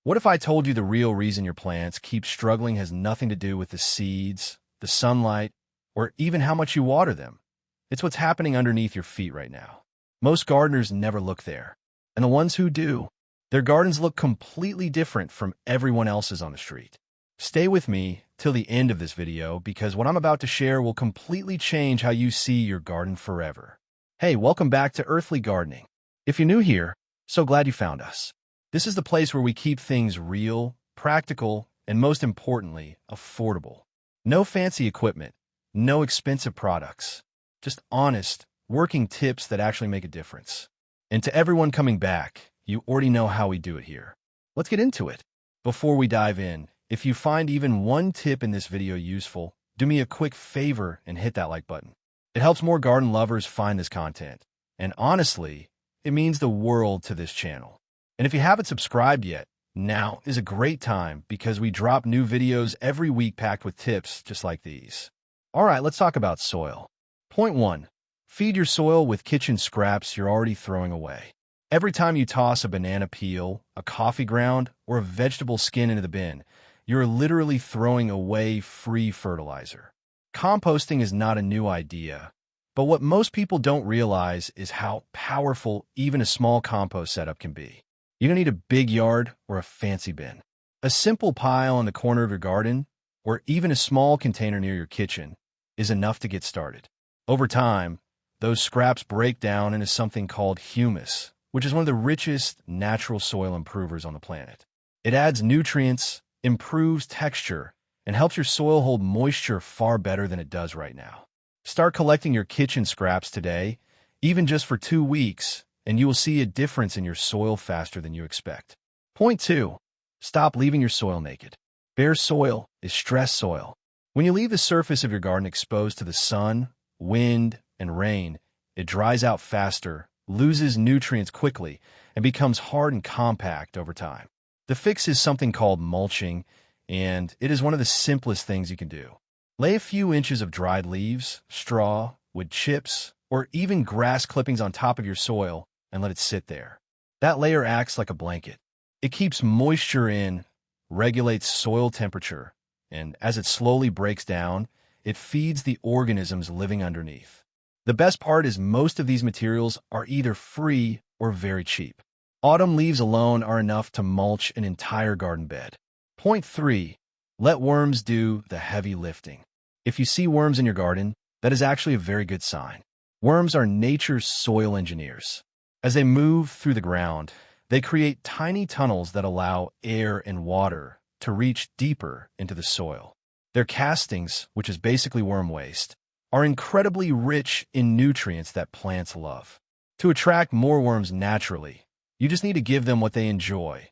What if I told you the real reason your plants keep struggling has nothing to do with the seeds, the sunlight, or even how much you water them? It's what's happening underneath your feet right now. Most gardeners never look there, and the ones who do, their gardens look completely different from everyone else's on the street. Stay with me till the end of this video because what I'm about to share will completely change how you see your garden forever. Hey, welcome back to Earthly Gardening. If you're new here, so glad you found us. This is the place where we keep things real, practical, and most importantly, affordable. No fancy equipment, no expensive products, just honest, working tips that actually make a difference. And to everyone coming back, you already know how we do it here. Let's get into it. Before we dive in, if you find even one tip in this video useful, do me a quick favor and hit that like button. It helps more garden lovers find this content. And honestly, it means the world to this channel. And if you haven't subscribed yet, now is a great time because we drop new videos every week packed with tips just like these. All right, let's talk about soil. Point 1. Feed your soil with kitchen scraps you're already throwing away. Every time you toss a banana peel, a coffee ground, or a vegetable skin into the bin, you're literally throwing away free fertilizer. Composting is not a new idea, but what most people don't realize is how powerful even a small compost setup can be. You don't need a big yard or a fancy bin. A simple pile in the corner of your garden, or even a small container near your kitchen, is enough to get started. Over time, those scraps break down into something called humus, which is one of the richest natural soil improvers on the planet. It adds nutrients, improves texture, and helps your soil hold moisture far better than it does right now. Start collecting your kitchen scraps today, even just for 2 weeks, and you will see a difference in your soil faster than you expect. Point 2. Stop leaving your soil naked. Bare soil is stress soil. When you leave the surface of your garden exposed to the sun, wind, and rain, it dries out faster, loses nutrients quickly, and becomes hard and compact over time. The fix is something called mulching, and it is one of the simplest things you can do. Lay a few inches of dried leaves, straw, wood chips, or even grass clippings on top of your soil and let it sit there. That layer acts like a blanket. It keeps moisture in, regulates soil temperature, and as it slowly breaks down, it feeds the organisms living underneath. The best part is most of these materials are either free or very cheap. Autumn leaves alone are enough to mulch an entire garden bed. Point 3. Let worms do the heavy lifting. If you see worms in your garden, that is actually a very good sign. Worms are nature's soil engineers. As they move through the ground, they create tiny tunnels that allow air and water to reach deeper into the soil. Their castings, which is basically worm waste, are incredibly rich in nutrients that plants love. To attract more worms naturally, you just need to give them what they enjoy: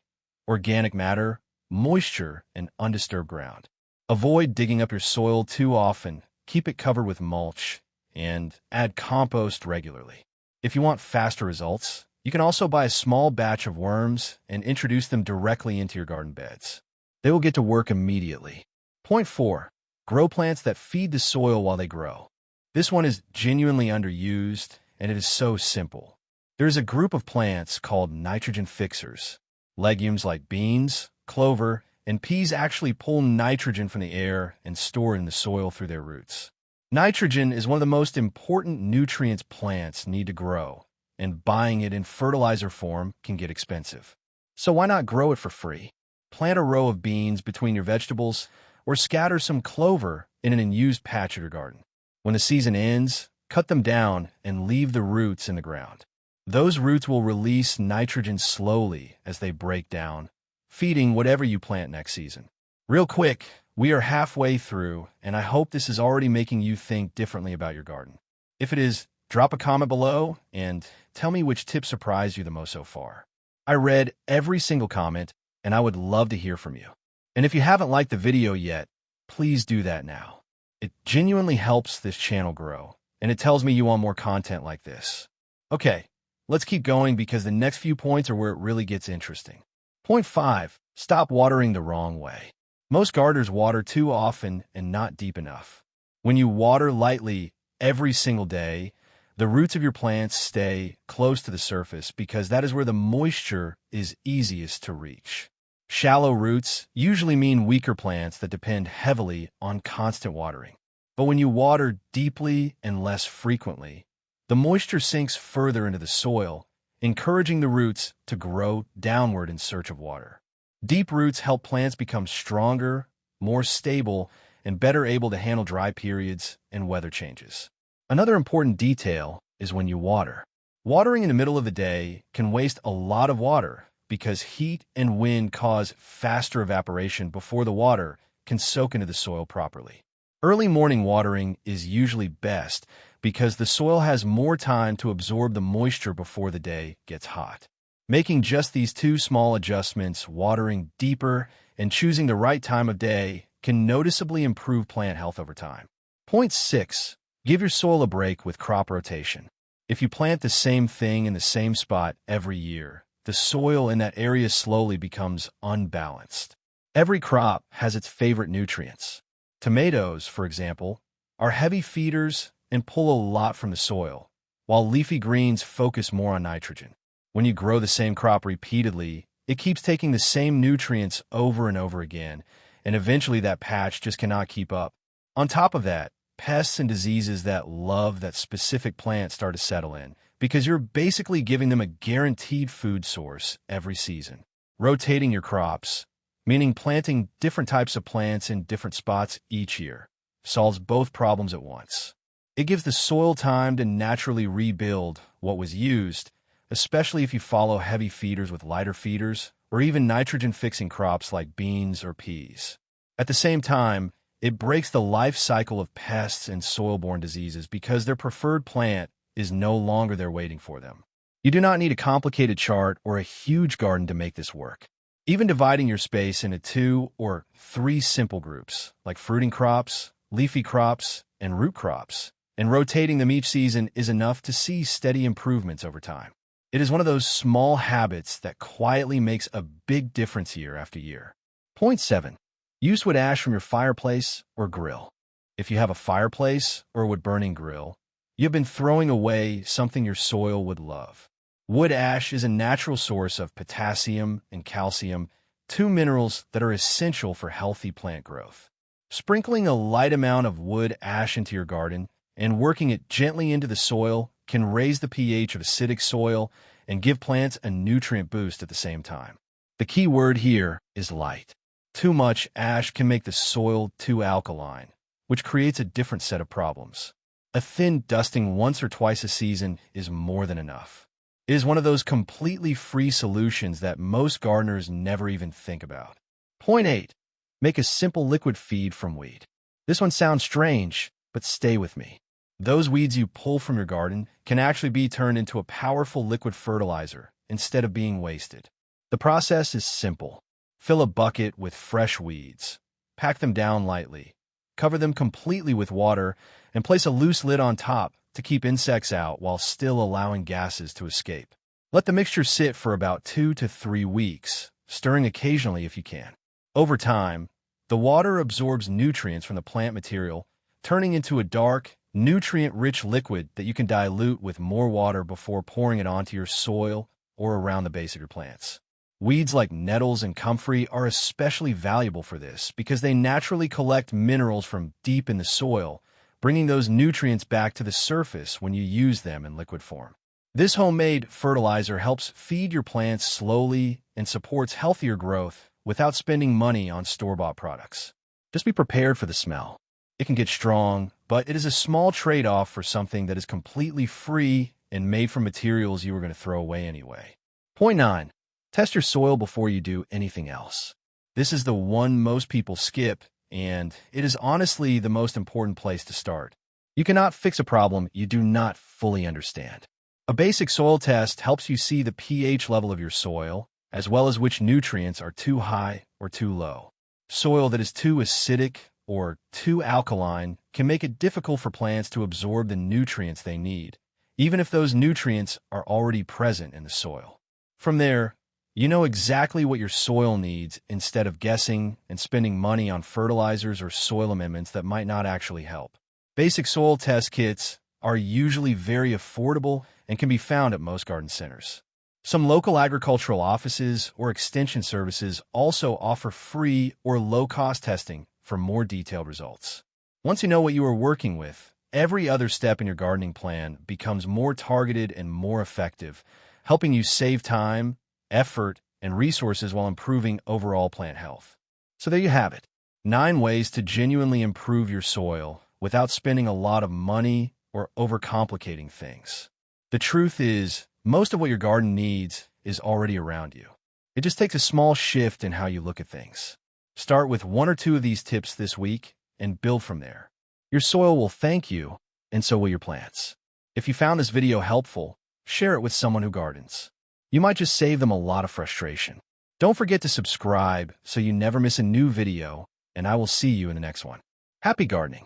organic matter, moisture, and undisturbed ground. Avoid digging up your soil too often, keep it covered with mulch, and add compost regularly. If you want faster results, you can also buy a small batch of worms and introduce them directly into your garden beds. They will get to work immediately. Point 4. Grow plants that feed the soil while they grow. This one is genuinely underused, and it is so simple. There is a group of plants called nitrogen fixers. Legumes like beans, clover, and peas actually pull nitrogen from the air and store it in the soil through their roots. Nitrogen is one of the most important nutrients plants need to grow, and buying it in fertilizer form can get expensive. So why not grow it for free? Plant a row of beans between your vegetables, or scatter some clover in an unused patch of your garden. When the season ends, cut them down and leave the roots in the ground. Those roots will release nitrogen slowly as they break down, feeding whatever you plant next season. Real quick, we are halfway through, and I hope this is already making you think differently about your garden. If it is, drop a comment below and tell me which tip surprised you the most so far. I read every single comment, and I would love to hear from you. And if you haven't liked the video yet, please do that now. It genuinely helps this channel grow, and it tells me you want more content like this. Okay, let's keep going because the next few points are where it really gets interesting. Point 5. Stop watering the wrong way. Most gardeners water too often and not deep enough. When you water lightly every single day, the roots of your plants stay close to the surface because that is where the moisture is easiest to reach. Shallow roots usually mean weaker plants that depend heavily on constant watering. But when you water deeply and less frequently, the moisture sinks further into the soil, encouraging the roots to grow downward in search of water. Deep roots help plants become stronger, more stable, and better able to handle dry periods and weather changes. Another important detail is when you water. Watering in the middle of the day can waste a lot of water because heat and wind cause faster evaporation before the water can soak into the soil properly. Early morning watering is usually best because the soil has more time to absorb the moisture before the day gets hot. Making just these two small adjustments, watering deeper and choosing the right time of day, can noticeably improve plant health over time. Point 6. Give your soil a break with crop rotation. If you plant the same thing in the same spot every year, the soil in that area slowly becomes unbalanced. Every crop has its favorite nutrients. Tomatoes, for example, are heavy feeders and pull a lot from the soil, while leafy greens focus more on nitrogen. When you grow the same crop repeatedly, it keeps taking the same nutrients over and over again, and eventually that patch just cannot keep up. On top of that, pests and diseases that love that specific plant start to settle in, because you're basically giving them a guaranteed food source every season. Rotating your crops, meaning planting different types of plants in different spots each year, solves both problems at once. It gives the soil time to naturally rebuild what was used, especially if you follow heavy feeders with lighter feeders, or even nitrogen-fixing crops like beans or peas. At the same time, it breaks the life cycle of pests and soil-borne diseases because their preferred plant is no longer there waiting for them. You do not need a complicated chart or a huge garden to make this work. Even dividing your space into 2 or 3 simple groups, like fruiting crops, leafy crops, and root crops, and rotating them each season is enough to see steady improvements over time. It is one of those small habits that quietly makes a big difference year after year. Point 7. Use wood ash from your fireplace or grill. If you have a fireplace or a wood-burning grill, you've been throwing away something your soil would love. Wood ash is a natural source of potassium and calcium, 2 minerals that are essential for healthy plant growth. Sprinkling a light amount of wood ash into your garden and working it gently into the soil can raise the pH of acidic soil and give plants a nutrient boost at the same time. The key word here is light. Too much ash can make the soil too alkaline, which creates a different set of problems. A thin dusting once or twice a season is more than enough. It is one of those completely free solutions that most gardeners never even think about. Point 8. Make a simple liquid feed from weed. This one sounds strange, but stay with me. Those weeds you pull from your garden can actually be turned into a powerful liquid fertilizer instead of being wasted. The process is simple. Fill a bucket with fresh weeds. Pack them down lightly. Cover them completely with water and place a loose lid on top to keep insects out while still allowing gases to escape. Let the mixture sit for about 2 to 3 weeks, stirring occasionally if you can. Over time, the water absorbs nutrients from the plant material, turning into a dark, nutrient-rich liquid that you can dilute with more water before pouring it onto your soil or around the base of your plants. Weeds like nettles and comfrey are especially valuable for this because they naturally collect minerals from deep in the soil, bringing those nutrients back to the surface when you use them in liquid form. This homemade fertilizer helps feed your plants slowly and supports healthier growth without spending money on store-bought products. Just be prepared for the smell. It can get strong, but it is a small trade-off for something that is completely free and made from materials you were going to throw away anyway. Point 9. Test your soil before you do anything else. This is the one most people skip, and it is honestly the most important place to start. You cannot fix a problem you do not fully understand. A basic soil test helps you see the pH level of your soil, as well as which nutrients are too high or too low. Soil that is too acidic or too alkaline can make it difficult for plants to absorb the nutrients they need, even if those nutrients are already present in the soil. From there, you know exactly what your soil needs instead of guessing and spending money on fertilizers or soil amendments that might not actually help. Basic soil test kits are usually very affordable and can be found at most garden centers. Some local agricultural offices or extension services also offer free or low-cost testing for more detailed results. Once you know what you are working with, every other step in your gardening plan becomes more targeted and more effective, helping you save time, effort, and resources while improving overall plant health. So there you have it. 9 ways to genuinely improve your soil without spending a lot of money or overcomplicating things. The truth is, most of what your garden needs is already around you. It just takes a small shift in how you look at things. Start with 1 or 2 of these tips this week and build from there. Your soil will thank you, and so will your plants. If you found this video helpful, share it with someone who gardens. You might just save them a lot of frustration. Don't forget to subscribe so you never miss a new video, and I will see you in the next one. Happy gardening!